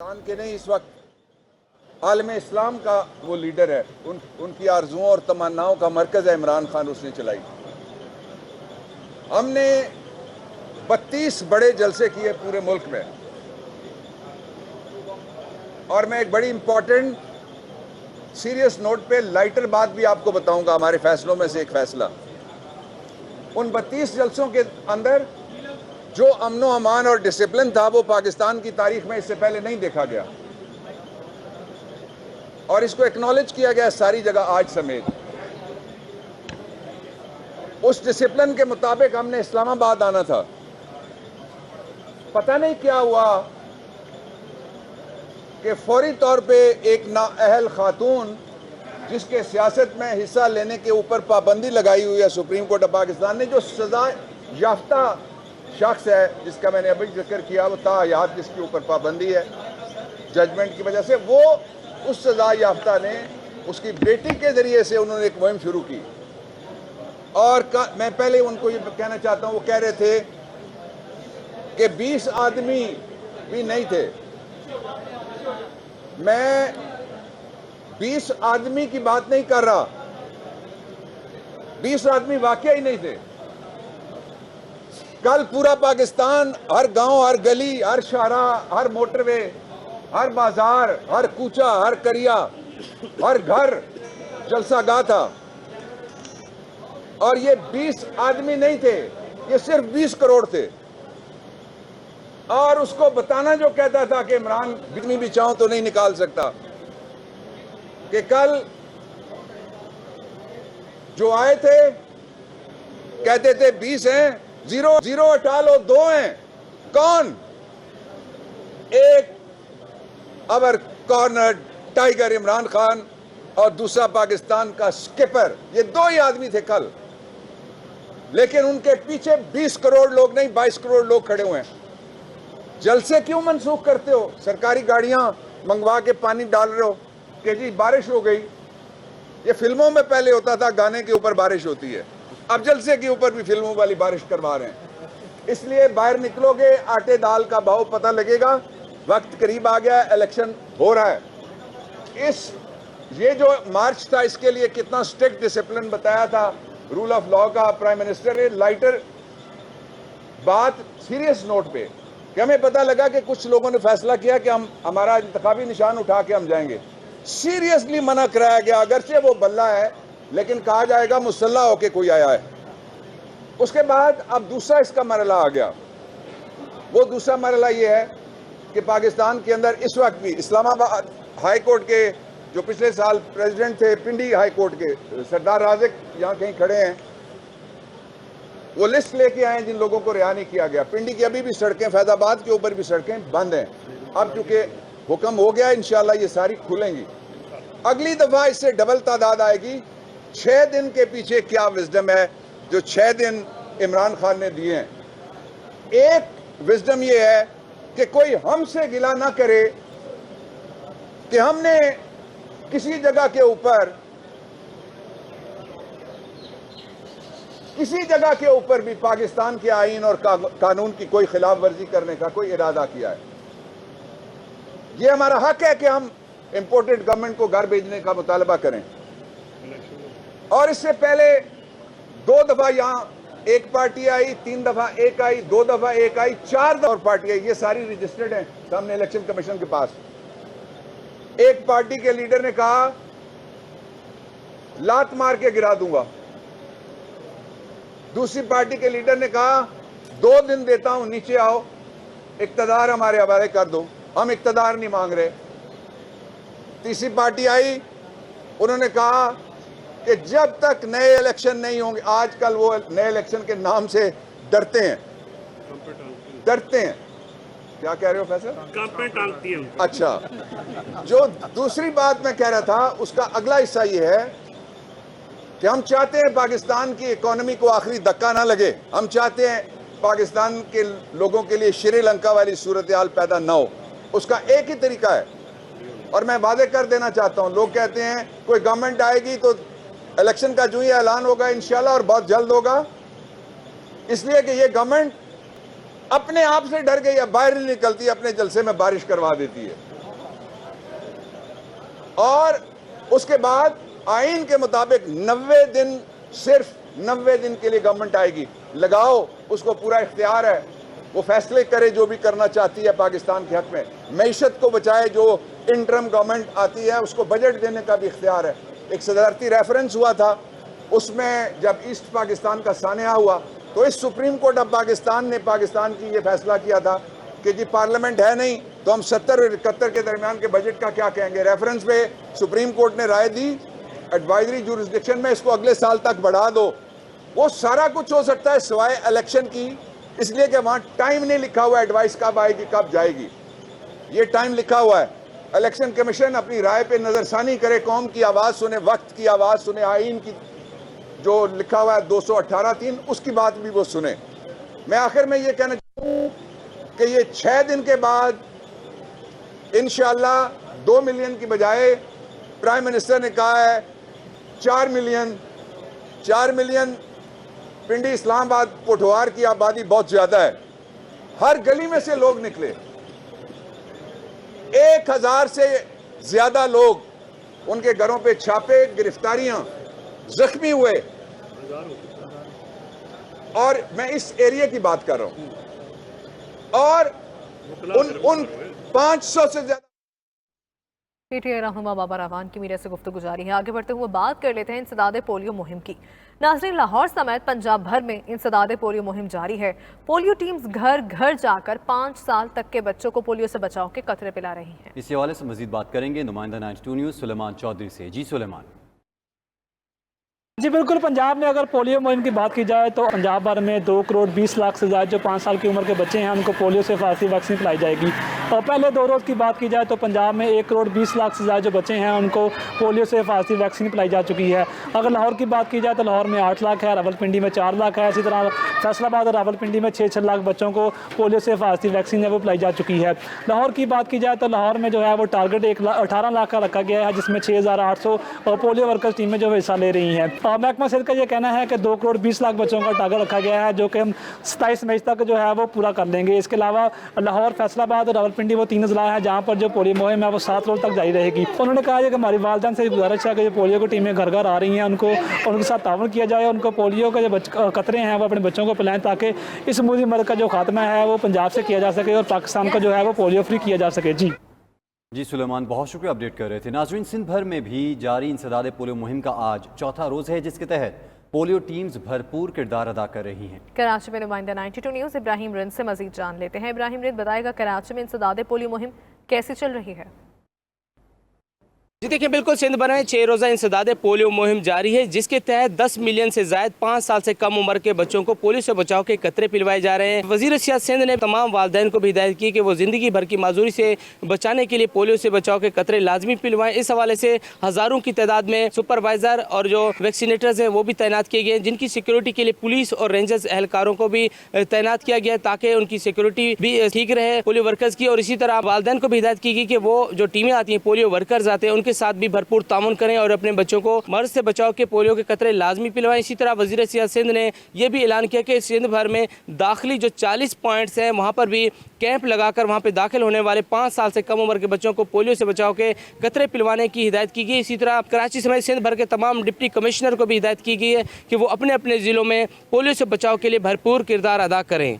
पाकिस्तान के नहीं, इस वक्त आलम इस्लाम का वो लीडर है। उनकी आरजुओं और तमन्नाओं का मरकज़ है इमरान खान, उसने चलाई। हमने 32 बड़े जलसे किए पूरे मुल्क में, और मैं एक बड़ी इंपॉर्टेंट सीरियस नोट पे लाइटर बात भी आपको बताऊंगा, हमारे फैसलों में से एक फैसला। उन 32 जलसों के अंदर जो अमन व अमान और डिसिप्लिन था, वो पाकिस्तान की तारीख में इससे पहले नहीं देखा गया, और इसको एक्नॉलेज किया गया सारी जगह आज समेत। उस डिसिप्लिन के मुताबिक हमने इस्लामाबाद आना था। पता नहीं क्या हुआ कि फौरी तौर पे एक नाअहल खातून, जिसके सियासत में हिस्सा लेने के ऊपर पाबंदी लगाई हुई है सुप्रीम कोर्ट ऑफ पाकिस्तान ने, जो सजा याफ्ता शख्स है जिसका मैंने अभी जिक्र किया, वो ताहयात जिसके ऊपर पाबंदी है जजमेंट की वजह से, वो उस सजा याफ्ता ने उसकी बेटी के जरिए से उन्होंने एक मुहिम शुरू की। और मैं पहले उनको ये कहना चाहता हूँ, वो कह रहे थे कि 20 आदमी भी नहीं थे। मैं 20 आदमी की बात नहीं कर रहा, 20 आदमी वाकई ही नहीं थे। कल पूरा पाकिस्तान, हर गांव, हर गली, हर शाहरा, हर मोटरवे, हर बाजार, हर कूचा, हर करिया, हर घर जलसागाह था। और ये 20 आदमी नहीं थे, ये सिर्फ 20 करोड़ थे। और उसको बताना जो कहता था कि इमरान जितनी भी चाहो तो नहीं निकाल सकता, कि कल जो आए थे कहते थे 20 हैं, 0 हटा लो, 2 हैं। कौन? एक अवर कॉर्नर टाइगर इमरान खान और दूसरा पाकिस्तान का स्किपर, ये 2 ही आदमी थे कल। लेकिन उनके पीछे 20 करोड़ लोग नहीं, 22 करोड़ लोग खड़े हुए हैं। जलसे क्यों मनसूख करते हो? सरकारी गाड़ियां मंगवा के पानी डाल रहे हो कि जी बारिश हो गई। ये फिल्मों में पहले होता था, गाने के ऊपर बारिश होती है, अब जलसे के ऊपर भी फिल्मों वाली बारिश करवा रहे हैं। इसलिए बाहर निकलोगे, आटे दाल का भाव पता लगेगा। वक्त करीब आ गया, इलेक्शन हो रहा है। ये जो मार्च था, इसके लिए कितना स्ट्रिक्ट डिसिप्लिन बताया था रूल ऑफ लॉ का प्राइम मिनिस्टर ने। लाइटर बात सीरियस नोट पे, कि हमें पता लगा कि कुछ लोगों ने फैसला किया कि हम हमारा इंतखाबी निशान उठा के हम जाएंगे। सीरियसली मना कराया गया, अगरचे वो बल्ला है, लेकिन कहा जाएगा मुसल्ला होके कोई आया है। उसके बाद अब दूसरा इसका मरला आ गया। वो दूसरा मरला ये है कि पाकिस्तान के अंदर इस वक्त भी इस्लामाबाद हाई कोर्ट के जो पिछले साल प्रेसिडेंट थे, पिंडी हाई कोर्ट के सरदार राज़िक यहाँ कहीं खड़े हैं, वो लिस्ट लेके आए जिन लोगों को रिहा नहीं किया गया। पिंडी की अभी भी सड़कें, फैजाबाद के ऊपर भी सड़कें बंद हैं। अब चूंकि हुक्म हो गया, इंशाल्लाह ये सारी खुलेंगी। अगली दफा इससे डबल तादाद आएगी। 6 दिन के पीछे क्या विजडम है जो 6 दिन इमरान खान ने दिए हैं। एक विजडम ये है कि कोई हमसे गिला ना करे कि हमने किसी जगह के ऊपर भी पाकिस्तान के आईन और कानून की कोई खिलाफ वर्जी करने का कोई इरादा किया है। ये हमारा हक है कि हम इंपोर्टेड गवर्नमेंट को घर भेजने का मुतालबा करें। और इससे पहले 2 दफा यहां एक पार्टी आई, 3 दफा एक आई, 2 दफा एक आई, 4 दफा और पार्टी आई। ये सारी रजिस्टर्ड हैं सामने इलेक्शन कमीशन के पास। एक पार्टी के लीडर ने कहा लात मार के गिरा दूंगा। दूसरी पार्टी के लीडर ने कहा 2 दिन देता हूं, नीचे आओ, इक्तदार हमारे हवाले कर दो, हम इक्तदार नहीं मांग रहे। तीसरी पार्टी आई, उन्होंने कहा कि जब तक नए इलेक्शन नहीं होंगे, आजकल वो नए इलेक्शन के नाम से डरते हैं। क्या कह रहे हो फैसल? अच्छा, जो दूसरी बात मैं कह रहा था उसका अगला हिस्सा ये है कि हम चाहते हैं पाकिस्तान की इकोनॉमी को आखिरी धक्का ना लगे। हम चाहते हैं पाकिस्तान के लोगों के लिए श्रीलंका वाली सूरत हाल पैदा ना हो। उसका एक ही तरीका है, और मैं वादे कर देना चाहता हूं। लोग कहते हैं कोई गवर्नमेंट आएगी तो इलेक्शन का जो ही ऐलान होगा इंशाल्लाह, और बहुत जल्द होगा, इसलिए कि ये गवर्नमेंट अपने आप से डर गई है, बाहर नहीं निकलती, अपने जलसे में बारिश करवा देती है। और उसके बाद आइन के मुताबिक 90 दिन, सिर्फ 90 दिन के लिए गवर्नमेंट आएगी। लगाओ, उसको पूरा इख्तियार है, वो फैसले करे जो भी करना चाहती है पाकिस्तान के हक में, मईशत को बचाए। जो इंटरम गवर्नमेंट आती है उसको बजट देने का भी इख्तियार है। एक सदारती रेफरेंस हुआ था, उसमें जब ईस्ट पाकिस्तान का सानिया हुआ तो इस सुप्रीम कोर्ट ऑफ पाकिस्तान ने पाकिस्तान की ये फैसला किया था कि जी पार्लियामेंट है नहीं तो हम 70 और 71 के दरमियान के बजट का क्या कहेंगे। रेफरेंस पे सुप्रीम कोर्ट ने राय दी, एडवाइजरी जुरिस्डिक्शन में इसको अगले साल तक बढ़ा दो। वो सारा कुछ हो सकता है सिवाय इलेक्शन की, इसलिए कि वहां टाइम नहीं लिखा हुआ एडवाइस कब आएगी कब जाएगी। ये टाइम लिखा हुआ है। इलेक्शन कमीशन अपनी राय पे नजरसानी करे, कौम की आवाज सुने, वक्त की आवाज सुने, आइन की जो लिखा हुआ है 218(3) उसकी बात भी वो सुने। मैं आखिर में ये कहना चाहता हूं कि ये 6 दिन के बाद इंशाअल्लाह 2 मिलियन की बजाय प्राइम मिनिस्टर ने कहा है 4 मिलियन। पिंडी, इस्लामाबाद, पोठवार की आबादी बहुत ज्यादा है। हर गली में से लोग निकले, 1000 से ज्यादा लोग, उनके घरों पे छापे, गिरफ्तारियां, जख्मी हुए। और मैं इस एरिया की बात कर रहा हूं। और उन 500 से ज्यादा पीटीआई रहनुमा बाबा रावान की मीडिया से गुफ्तगू जारी है। आगे बढ़ते हुए बात कर लेते हैं इंसदादे पोलियो मुहिम की। नाज़रीन, लाहौर समेत पंजाब भर में इंसदादे पोलियो मुहिम जारी है। पोलियो टीम्स घर घर जाकर 5 साल तक के बच्चों को पोलियो से बचाव के कतरे पिला रही हैं। इस हवाले से मजीद बात करेंगे नुमाइंदा 92 न्यूज़ सुलेमान चौधरी से। जी सुलेमान। जी बिल्कुल, पंजाब में अगर पोलियो मुहिम की बात की जाए तो पंजाब भर में 2 करोड़ 20 लाख से ज़्यादा जो 5 साल की उम्र के बच्चे हैं उनको पोलियो से हिफाजती वैक्सीन पिलाई जाएगी। और पहले 2 रोज़ की बात की जाए तो पंजाब में 1 करोड़ 20 लाख से ज़्यादा जो बच्चे हैं उनको पोलियो से हिफाजती वैक्सीन पिलाई जा चुकी है। अगर लाहौर की बात की जाए तो लाहौर में 8 लाख है, रावलपिंडी में 4 लाख है। इसी तरह फैसलाबाद और रावलपिंडी में 6-6 लाख बच्चों को पोलियो से हिफाजती वैक्सीन है वो पिलाई जा चुकी है। लाहौर की बात की जाए तो लाहौर में जो है वो टारगेट 18 लाख का रखा गया है, जिसमें 6800 पोलियो वर्कर्स टीमें जो हिस्सा ले रही हैं। और महकमा सेहत का ये कहना है कि 2 करोड़ 20 लाख बच्चों का टारगेट रखा गया है, जो कि हम 27 मई तक जो है वो पूरा कर लेंगे। इसके अलावा लाहौर, फैसलाबाद और रावलपिंडी वो 3 ज़िला है जहाँ पर जो पोलियो मुहिम है वो 7 रोज़ तक जारी रहेगी। उन्होंने कहा है कि हमारी वालिदैन से गुजारिश है कि जो पोलियो की टीमें घर घर आ रही हैं उनके साथ ताउन किया जाए, उनको पोलियो के जो कतरे हैं वो अपने बच्चों को पिलाएं ताकि इस मूजी मर्द का जो खात्मा है वो पंजाब से किया जा सके और पाकिस्तान का जो है वो पोलियो फ्री किया जा सके। जी सुलेमान, बहुत शुक्रिया अपडेट कर रहे थे। नाज़रीन, सिंध भर में भी जारी इंसदादे पोलियो मुहिम का आज चौथा रोज़ है, जिसके तहत पोलियो टीम्स भरपूर किरदार अदा कर रही हैं। कराची में नुमाइंदा 92 न्यूज़ इब्राहिम रिंद से मजीद जान लेते हैं। इब्राहिम रिंद बताएगा कराची में इंसदादे पोलियो मुहिम कैसे चल रही है। जी देखिए, बिल्कुल सिंध भर में 6 रोज़ा इंसदादे पोलियो मुहिम जारी है, जिसके तहत 10 मिलियन से ज़ायद 5 साल से कम उम्र के बच्चों को पोलियो से बचाव के कतरे पिलवाए जा रहे हैं। वज़ीर सियासत सिंध ने तमाम वालिदैन को भी हिदायत की कि वो ज़िंदगी भर की माजूरी से बचाने के लिए पोलियो से बचाव के कतरे लाजमी पिलवाएं। इस हवाले से हज़ारों की तादाद में सुपरवाइज़र और जो वैक्सीनेटर्स हैं वो भी तैनात किए गए हैं, जिनकी सिक्योरिटी के लिए पुलिस और रेंजर्स एहलकारों को भी तैनात किया गया है ताकि उनकी सिक्योरिटी भी ठीक रहे पोलियो वर्कर्स की। और इसी तरह वालिदैन को भी हिदायत की गई कि वो जो टीमें आती हैं, पोलियो वर्कर्स आते हैं, उनके साथ भी भरपूर तामुन करें और अपने बच्चों को मर्ज से बचाव के पोलियो के कतरे लाजमी पिलवाएं। इसी तरह वज़ीर सियासत सिंध ने यह भी ऐलान किया कि सिंध भर में दाखिली जो 40 पॉइंट्स हैं वहाँ पर भी कैंप लगाकर वहाँ पे दाखिल होने वाले 5 साल से कम उम्र के बच्चों को पोलियो से बचाव के कतरे पिलवाने की हिदायत की गई। इसी तरह कराची समेत सिंध भर के तमाम डिप्टी कमिश्नर को भी हिदायत की गई है कि वो अपने अपने ज़िलों में पोलियो से बचाव के लिए भरपूर किरदार अदा करें।